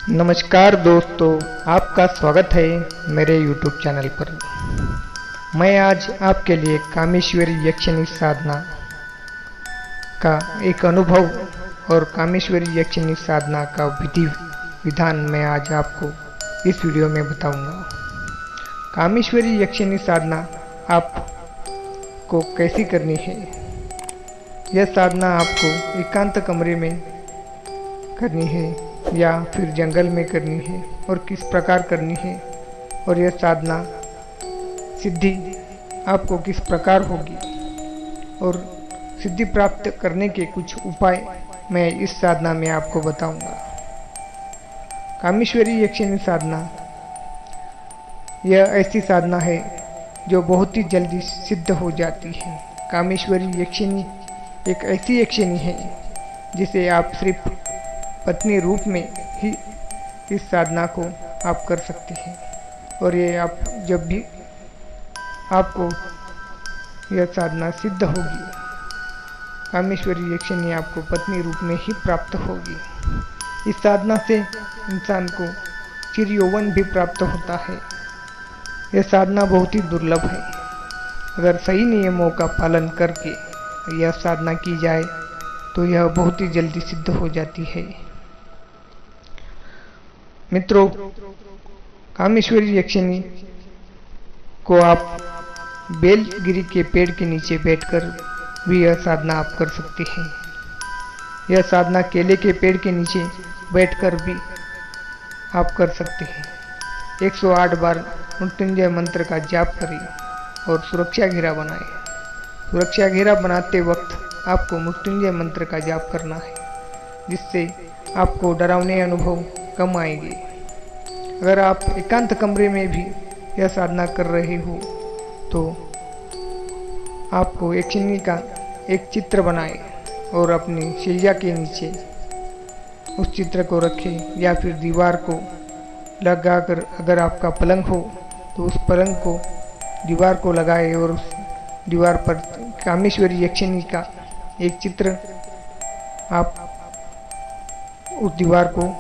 नमस्कार दोस्तों, आपका स्वागत है मेरे YouTube चैनल पर। मैं आज आपके लिए कामेश्वरी यक्षिणी साधना का एक अनुभव और कामेश्वरी यक्षिणी साधना का विधि विधान मैं आज आपको इस वीडियो में बताऊंगा। कामेश्वरी यक्षिणी साधना आपको कैसी करनी है। यह साधना आपको एकांत कमरे में करनी है या फिर जंगल में करनी है और किस प्रकार करनी है, और यह साधना सिद्धि आपको किस प्रकार होगी और सिद्धि प्राप्त करने के कुछ उपाय मैं इस साधना में आपको बताऊंगा। कामेश्वरी यक्षिणी साधना यह ऐसी साधना है जो बहुत ही जल्दी सिद्ध हो जाती है। कामेश्वरी यक्षिणी एक ऐसी यक्षिणी है जिसे आप सिर्फ पत्नी रूप में ही इस साधना को आप कर सकते हैं, और ये आप जब भी आपको यह साधना सिद्ध होगी, कामेश्वरी यक्षिणी आपको पत्नी रूप में ही प्राप्त होगी। इस साधना से इंसान को चिर यौवन भी प्राप्त होता है। यह साधना बहुत ही दुर्लभ है। अगर सही नियमों का पालन करके यह साधना की जाए तो यह बहुत ही जल्दी सिद्ध हो जाती है। मित्रों, कामेश्वरी यक्षिणी को आप बेलगिरी के पेड़ के नीचे बैठकर भी यह साधना आप कर सकते हैं। यह साधना केले के पेड़ के नीचे बैठकर भी आप कर सकते हैं। 108 बार मृत्युंजय मंत्र का जाप करें और सुरक्षा घेरा बनाएं। सुरक्षा घेरा बनाते वक्त आपको मृत्युंजय मंत्र का जाप करना है, जिससे आपको डरावने अनुभव कम आएंगे। अगर आप एकांत कमरे में भी यह साधना कर रहे हो तो आपको यक्षिणी का एक चित्र बनाएं और अपनी शैया के नीचे उस चित्र को रखें, या फिर दीवार को लगाकर, अगर आपका पलंग हो तो उस पलंग को दीवार को लगाएं और उस दीवार पर कामेश्वरी यक्षिणी का एक चित्र आप उस दीवार को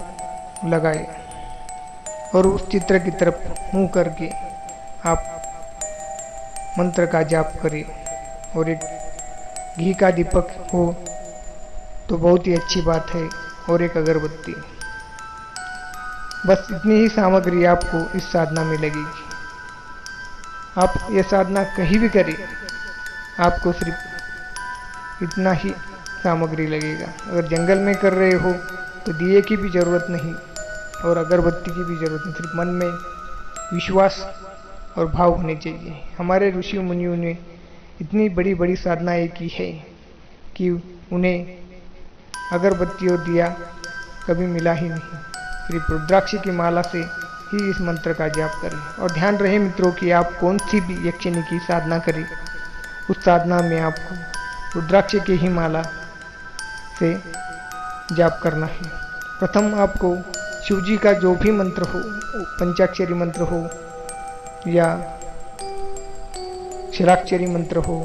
लगाए और उस चित्र की तरफ मुंह करके आप मंत्र का जाप करें। और एक घी का दीपक हो तो बहुत ही अच्छी बात है, और एक अगरबत्ती। बस इतनी ही सामग्री आपको इस साधना में लगेगी। आप यह साधना कहीं भी करें, आपको सिर्फ इतना ही सामग्री लगेगा। अगर जंगल में कर रहे हो तो दिए की भी ज़रूरत नहीं और अगरबत्ती की भी ज़रूरत नहीं, सिर्फ मन में विश्वास और भाव होने चाहिए। हमारे ऋषि मुनियों ने इतनी बड़ी बड़ी साधनाएं की है कि उन्हें अगरबत्ती और दिया कभी मिला ही नहीं। सिर्फ रुद्राक्ष की माला से ही इस मंत्र का जाप करें। और ध्यान रहे मित्रों कि आप कौन सी भी यक्षिणी की साधना करें, उस साधना में आपको रुद्राक्ष की ही माला से जाप करना है। प्रथम आपको शिव जी का जो भी मंत्र हो, पंचाक्षरी मंत्र हो या क्षराक्षरी मंत्र हो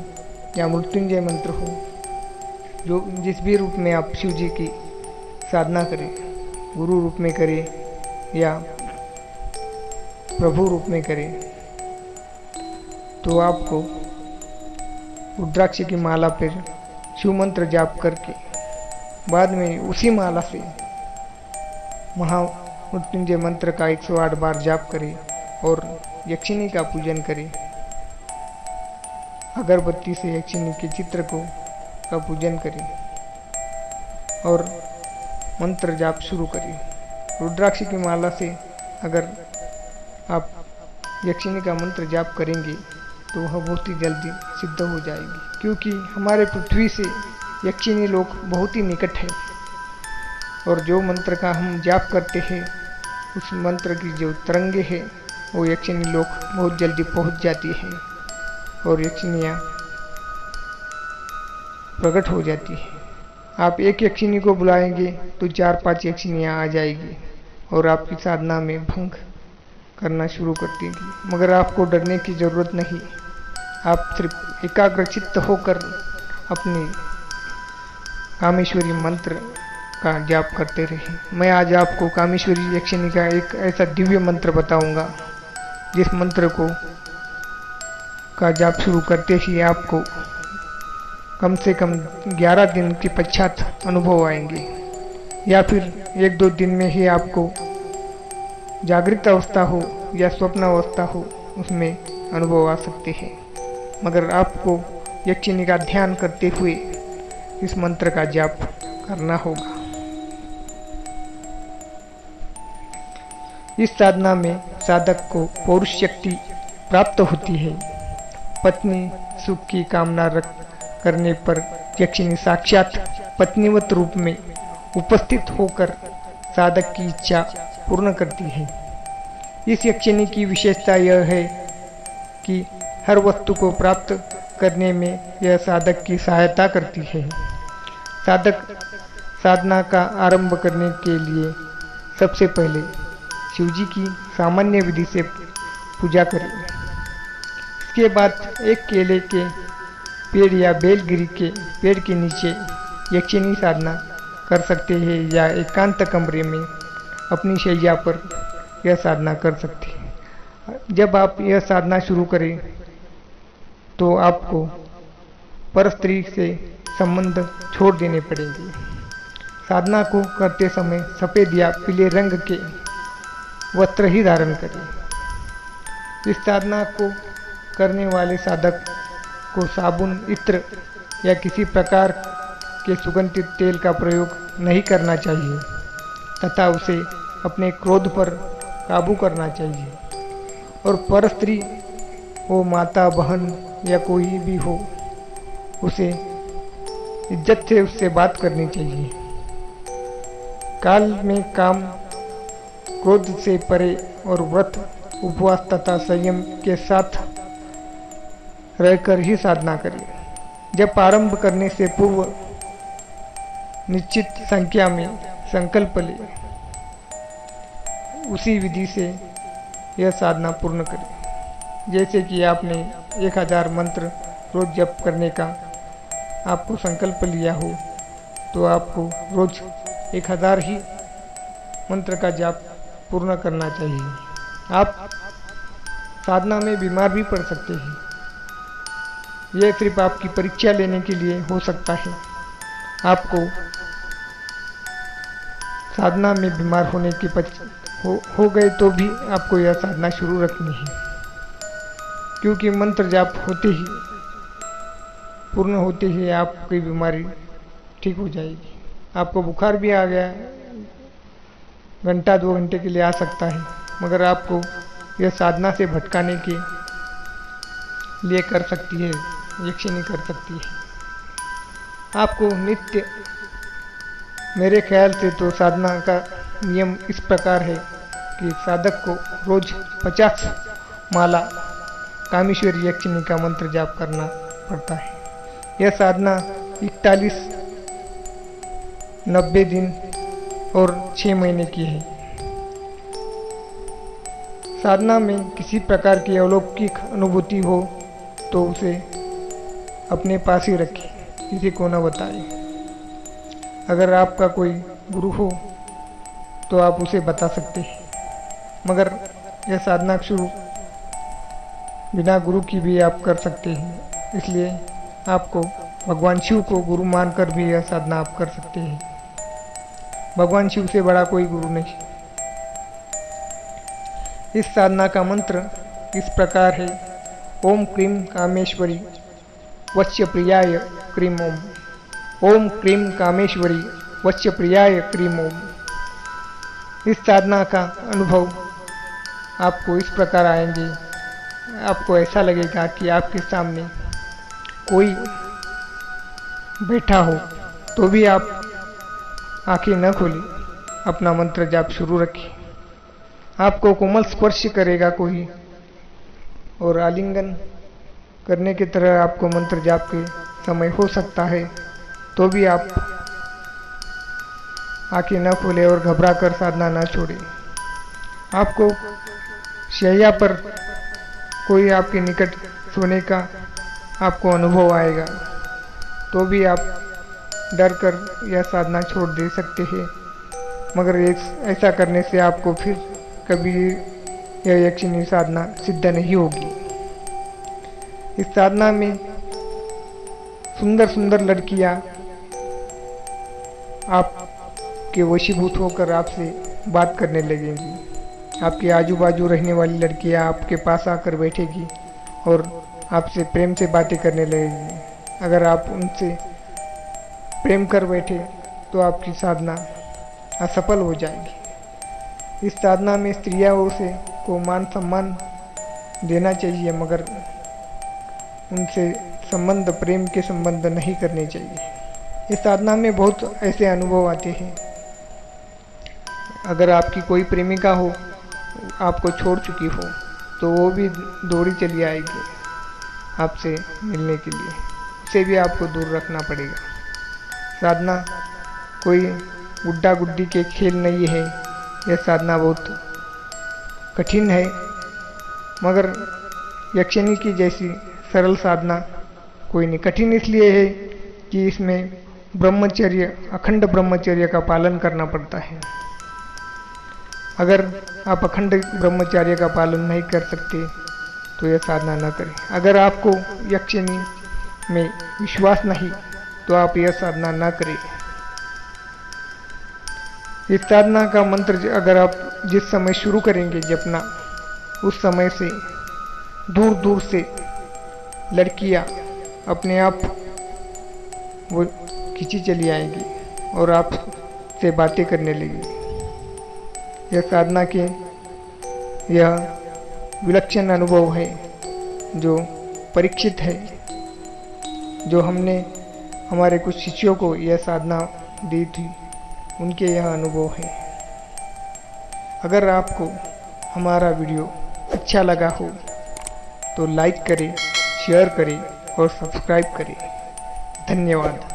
या मृत्युंजय मंत्र हो, जो जिस भी रूप में आप शिव जी की साधना करें, गुरु रूप में करें या प्रभु रूप में करें, तो आपको रुद्राक्ष की माला पर शिव मंत्र जाप करके बाद में उसी माला से महामृत्युंजय मंत्र का 108 बार जाप करें और यक्षिणी का पूजन करें। अगरबत्ती से यक्षिणी के चित्र का पूजन करें और मंत्र जाप शुरू करें। रुद्राक्ष की माला से अगर आप यक्षिणी का मंत्र जाप करेंगे तो वह बहुत ही जल्दी सिद्ध हो जाएगी, क्योंकि हमारे पृथ्वी से यक्षिणी लोक बहुत ही निकट है, और जो मंत्र का हम जाप करते हैं उस मंत्र की जो तरंगे हैं वो यक्षिणी लोक बहुत जल्दी पहुंच जाती है और यक्षिणियाँ प्रकट हो जाती है। आप एक यक्षिणी को बुलाएंगे तो 4-5 यक्षिणियाँ आ जाएगी और आपकी साधना में भंग करना शुरू कर देंगी। मगर आपको डरने की ज़रूरत नहीं। आप सिर्फ एकाग्रचित्त होकर अपनी कामेश्वरी मंत्र का जाप करते रहें। मैं आज आपको कामेश्वरी यक्षिणी का एक ऐसा दिव्य मंत्र बताऊंगा जिस मंत्र का जाप शुरू करते ही आपको कम से कम 11 दिन के पश्चात अनुभव आएंगे, या फिर 1-2 दिन में ही आपको जागृत अवस्था हो या स्वप्न अवस्था हो उसमें अनुभव आ सकते हैं। मगर आपको यक्षिणी का ध्यान करते हुए इस मंत्र का जाप करना होगा। इस साधना में साधक को पौरुष शक्ति प्राप्त होती है। पत्नी सुख की कामना करने पर यक्षिणी साक्षात पत्नीवत रूप में उपस्थित होकर साधक की इच्छा पूर्ण करती है। इस यक्षिणी की विशेषता यह है कि हर वस्तु को प्राप्त करने में यह साधक की सहायता करती है। साधक साधना का आरंभ करने के लिए सबसे पहले शिवजी की सामान्य विधि से पूजा करें। इसके बाद एक केले के पेड़ या बेलगिरी के पेड़ के नीचे यक्षिणी साधना कर सकते हैं या एकांत कमरे में अपनी शैया पर यह साधना कर सकते हैं। जब आप यह साधना शुरू करें तो आपको परस्त्री से संबंध छोड़ देने पड़ेंगे। साधना को करते समय सफ़ेद या पीले रंग के वस्त्र ही धारण करें। इस साधना को करने वाले साधक को साबुन, इत्र या किसी प्रकार के सुगंधित तेल का प्रयोग नहीं करना चाहिए तथा उसे अपने क्रोध पर काबू करना चाहिए। और परस्त्री हो, माता, बहन या कोई भी हो, उसे इज्जत से उससे बात करनी चाहिए। काल में काम, क्रोध से परे और व्रत, उपवास तथा संयम के साथ रहकर ही साधना करें। जब आरंभ करने से पूर्व निश्चित संख्या में संकल्प ले, उसी विधि से यह साधना पूर्ण करें। जैसे कि आपने 1000 मंत्र रोज जप करने का आपको संकल्प लिया हो तो आपको रोज 1000 ही मंत्र का जाप पूर्ण करना चाहिए। आप साधना में बीमार भी पड़ सकते हैं। यह सिर्फ आपकी परीक्षा लेने के लिए हो सकता है। आपको साधना में बीमार होने के हो गए तो भी आपको यह साधना शुरू रखनी है, क्योंकि मंत्र जाप होते ही, पूर्ण होते ही आपकी बीमारी ठीक हो जाएगी। आपको बुखार भी आ गया, घंटा 2 घंटे के लिए आ सकता है, मगर आपको यह साधना से भटकाने के लिए कर सकती है, यक्षिणी कर सकती है। आपको नित्य, मेरे ख्याल से तो साधना का नियम इस प्रकार है कि साधक को रोज 50 माला कामेश्वरी यक्षिणी का मंत्र जाप करना पड़ता है। यह साधना 41, 90 दिन और 6 महीने की है। साधना में किसी प्रकार की अलौकिक अनुभूति हो तो उसे अपने पास ही रखें, किसी को न बताएं। अगर आपका कोई गुरु हो तो आप उसे बता सकते हैं, मगर यह साधना शुरू बिना गुरु की भी आप कर सकते हैं। इसलिए आपको भगवान शिव को गुरु मानकर भी यह साधना आप कर सकते हैं। भगवान शिव से बड़ा कोई गुरु नहीं। इस साधना का मंत्र इस प्रकार है: ओम क्रीम कामेश्वरी वत्स्य प्रियाय क्रीम ओम। ओम क्रीम कामेश्वरी वत्स्य प्रियाय क्रीम ओम। इस साधना का अनुभव आपको इस प्रकार आएंगे। आपको ऐसा लगेगा कि आपके सामने कोई बैठा हो तो भी आप आंखें न खोलें, अपना मंत्र जाप शुरू रखें। आपको कोमल स्पर्श करेगा कोई और आलिंगन करने की तरह आपको मंत्र जाप के समय हो सकता है, तो भी आप आंखें न खोलें और घबरा कर साधना न छोड़ें। आपको शैया पर कोई आपके निकट सोने का आपको अनुभव आएगा, तो भी आप डर कर यह साधना छोड़ दे सकते हैं, मगर ऐसा करने से आपको फिर कभी यह यक्षिणी साधना सिद्ध नहीं होगी। इस साधना में सुंदर सुंदर लड़कियां आपके वशीभूत होकर आपसे बात करने लगेंगी। आपके आजू बाजू रहने वाली लड़कियां आपके पास आकर बैठेगी और आपसे प्रेम से बातें करने लगेंगी। अगर आप उनसे प्रेम कर बैठे तो आपकी साधना असफल हो जाएगी। इस साधना में स्त्रियों को मान सम्मान देना चाहिए, मगर उनसे संबंध, प्रेम के संबंध नहीं करने चाहिए। इस साधना में बहुत ऐसे अनुभव आते हैं। अगर आपकी कोई प्रेमिका हो, आपको छोड़ चुकी हो, तो वो भी दौड़ी चली आएगी आपसे मिलने के लिए। इसे भी आपको दूर रखना पड़ेगा। साधना कोई गुड्डा गुड्डी के खेल नहीं है। यह साधना बहुत कठिन है, मगर यक्षिणी की जैसी सरल साधना कोई नहीं। कठिन इसलिए है कि इसमें ब्रह्मचर्य, अखंड ब्रह्मचर्य का पालन करना पड़ता है। अगर आप अखंड ब्रह्मचर्य का पालन नहीं कर सकते तो यह साधना न करें। अगर आपको यक्षिणी में विश्वास नहीं तो आप यह साधना न करें। इस साधना का मंत्र अगर आप जिस समय शुरू करेंगे जपना, उस समय से दूर दूर से लड़कियां अपने आप वो खींची चली आएंगी और आपसे बातें करने लगेंगी। यह साधना के यह विलक्षण अनुभव है जो परीक्षित है, जो हमने हमारे कुछ शिष्यों को यह साधना दी थी, उनके यह अनुभव है। अगर आपको हमारा वीडियो अच्छा लगा हो तो लाइक करें, शेयर करें और सब्सक्राइब करें। धन्यवाद।